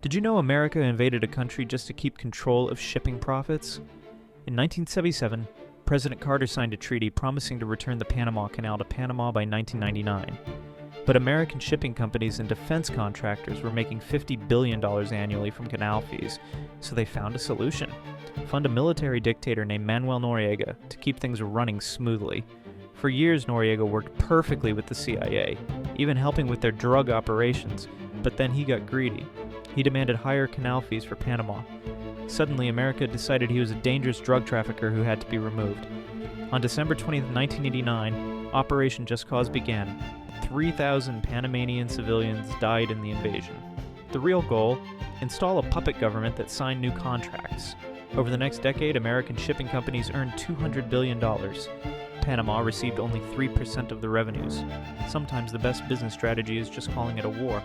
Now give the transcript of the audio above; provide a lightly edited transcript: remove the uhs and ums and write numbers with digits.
Did you know America invaded a country just to keep control of shipping profits? In 1977, President Carter signed a treaty promising to return the Panama Canal to Panama by 1999. But American shipping companies and defense contractors were making $50 billion annually from canal fees, so they found a solution. Fund a military dictator named Manuel Noriega to keep things running smoothly. For years, Noriega worked perfectly with the CIA, even helping with their drug operations, but then he got greedy. He demanded higher canal fees for Panama. Suddenly, America decided he was a dangerous drug trafficker who had to be removed. On December 20, 1989, Operation Just Cause began. 3,000 Panamanian civilians died in the invasion. The real goal? Install a puppet government that signed new contracts. Over the next decade, American shipping companies earned $200 billion. Panama received only 3% of the revenues. Sometimes the best business strategy is just calling it a war.